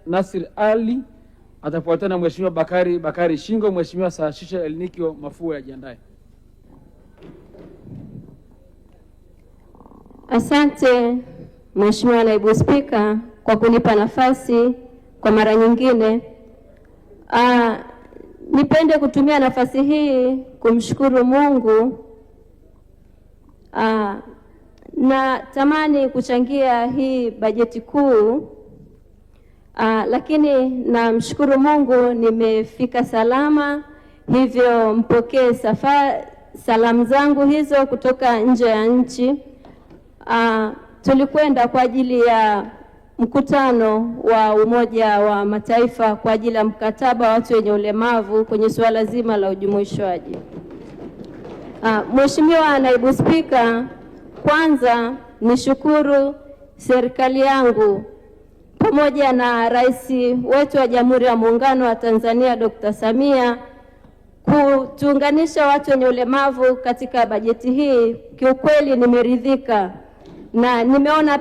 Nasir Ali, atafuatana Mheshimiwa Bakari Shingo. Mheshimiwa Saashisha Elnikio Mafua ajiandae. Asante Mheshimiwa Naibu Spika kwa kunipa nafasi kwa mara nyingine. Nipende kutumia nafasi hii kumshukuru Mungu. Na tamani kuchangia hii bajeti kuu, lakini namshukuru Mungu nimefika salama, hivyo mpokee salamu zangu hizo kutoka nje ya nchi. Tulikwenda kwa ajili ya mkutano wa Umoja wa Mataifa kwa ajili ya mkataba wa watu wenye ulemavu kwenye suala zima la ujumuishwaji. Mheshimiwa Naibu Spika, kwanza nishukuru serikali yangu pamoja na Rais wetu wa Jamhuri ya Muungano wa Tanzania Dr. Samia kutuunganisha watu wenye ulemavu katika bajeti hii. Kiukweli nimeridhika na nimeona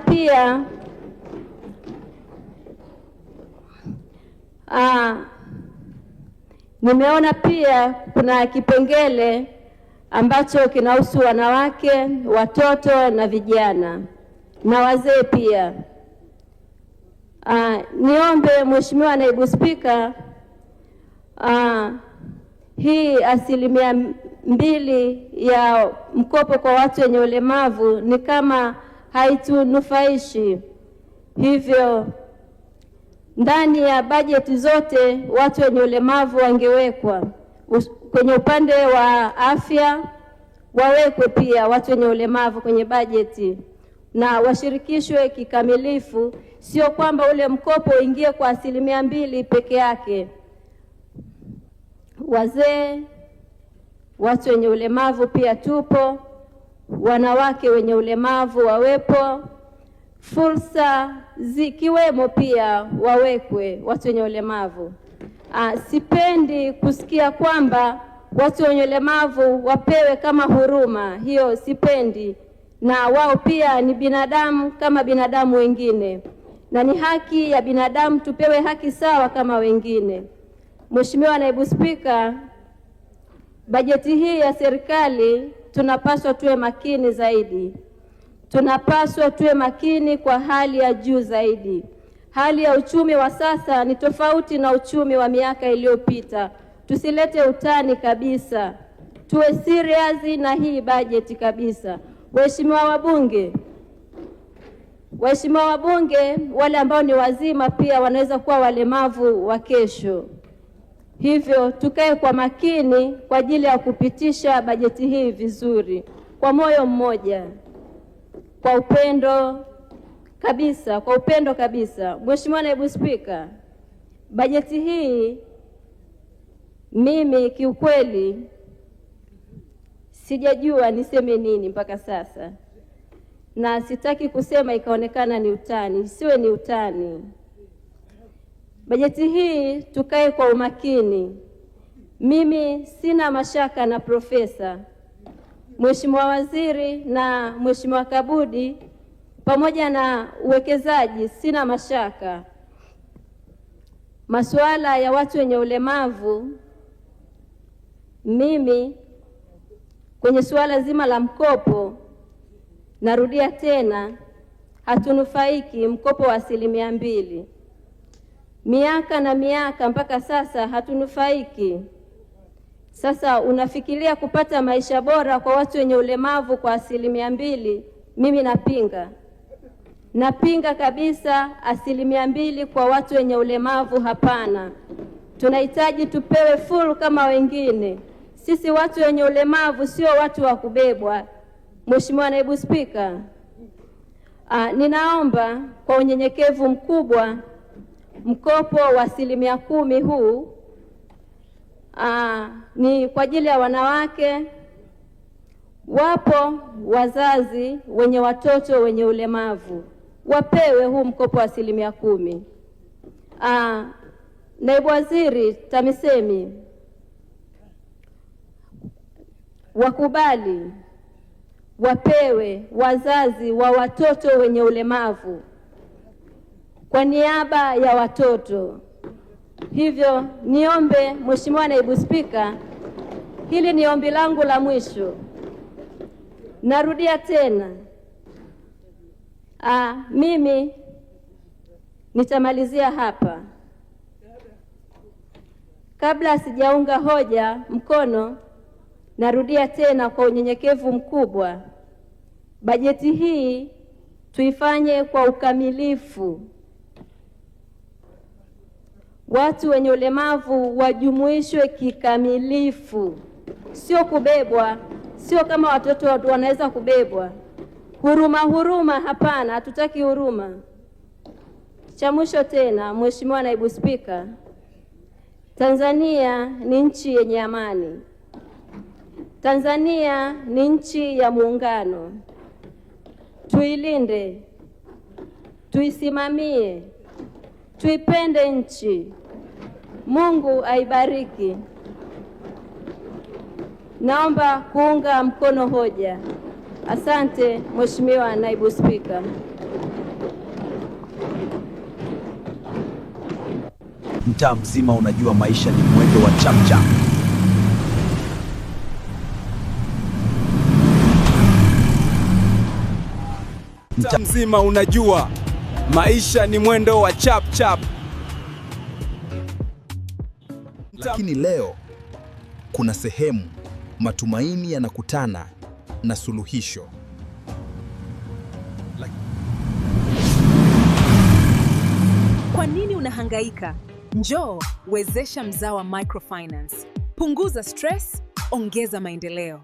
pia kuna kipengele ambacho kinahusu wanawake, watoto na vijana na wazee pia. Niombe Mheshimiwa Naibu Spika, hii 2% ya mkopo kwa watu wenye ulemavu ni kama haitunufaishi. Hivyo ndani ya bajeti zote watu wenye ulemavu wangewekwa. Kwenye upande wa afya wawekwe pia watu wenye ulemavu kwenye bajeti na washirikishwe kikamilifu, sio kwamba ule mkopo uingie kwa 2% peke yake. Wazee, watu wenye ulemavu pia tupo, wanawake wenye ulemavu wawepo, fursa zikiwemo pia wawekwe watu wenye ulemavu. Sipendi kusikia kwamba watu wenye ulemavu wapewe kama huruma, hiyo sipendi. Na wao pia ni binadamu kama binadamu wengine, na ni haki ya binadamu tupewe haki sawa kama wengine. Mheshimiwa Naibu Spika, bajeti hii ya serikali tunapaswa tuwe makini zaidi. Tunapaswa tuwe makini kwa hali ya juu zaidi. Hali ya uchumi wa sasa ni tofauti na uchumi wa miaka iliyopita. Tusilete utani kabisa. Tuwe serious na hii bajeti kabisa. Waheshimiwa wabunge wale ambao ni wazima pia wanaweza kuwa walemavu wa kesho. Hivyo tukae kwa makini kwa ajili ya kupitisha bajeti hii vizuri, kwa moyo mmoja, kwa upendo kabisa. Mheshimiwa Naibu Spika, bajeti hii mimi kiukweli sijajua niseme nini mpaka sasa, na sitaki kusema ikaonekana ni utani, siwe ni utani. Bajeti hii tukae kwa umakini. Mimi sina mashaka na Profesa, Mheshimiwa Waziri na Mheshimiwa Kabudi pamoja na uwekezaji, sina mashaka. Masuala ya watu wenye ulemavu, mimi kwenye suala zima la mkopo, narudia tena, hatunufaiki mkopo wa 2%. Miaka na miaka mpaka sasa hatunufaiki. Sasa unafikiria kupata maisha bora kwa watu wenye ulemavu kwa 2%? Mimi napinga kabisa 2% kwa watu wenye ulemavu, hapana. Tunahitaji tupewe full kama wengine. Sisi watu wenye ulemavu sio watu wa kubebwa. Mheshimiwa Naibu Spika, ninaomba kwa unyenyekevu mkubwa mkopo wa 10% huu ni kwa ajili ya wanawake. Wapo wazazi wenye watoto wenye ulemavu, wapewe huu mkopo wa 10%. Naibu Waziri TAMISEMI, wakubali wapewe wazazi wa watoto wenye ulemavu kwa niaba ya watoto. Hivyo niombe Mheshimiwa Naibu Spika, hili ni ombi langu la mwisho. Narudia tena, mimi nitamalizia hapa. Kabla sijaunga hoja mkono, narudia tena kwa unyenyekevu mkubwa, bajeti hii tuifanye kwa ukamilifu. Watu wenye ulemavu wajumuishwe kikamilifu, sio kubebwa, sio kama watoto wanaweza kubebwa. Huruma, hapana, hatutaki huruma. Cha mwisho tena, Mheshimiwa Naibu Spika, Tanzania ni nchi yenye amani. Tanzania ni nchi ya muungano. Tuilinde, tuisimamie, tuipende nchi. Mungu aibariki. Naomba kuunga mkono hoja. Asante Mheshimiwa Naibu Spika. Mtaa mzima unajua maisha ni mwendo wa chapchap. Mtaa mzima unajua maisha ni mwendo wa chapchap. Lakini leo kuna sehemu matumaini yanakutana na suluhisho. Kwa nini unahangaika? Njoo wezesha Mzawa Microfinance. Punguza stress, ongeza maendeleo.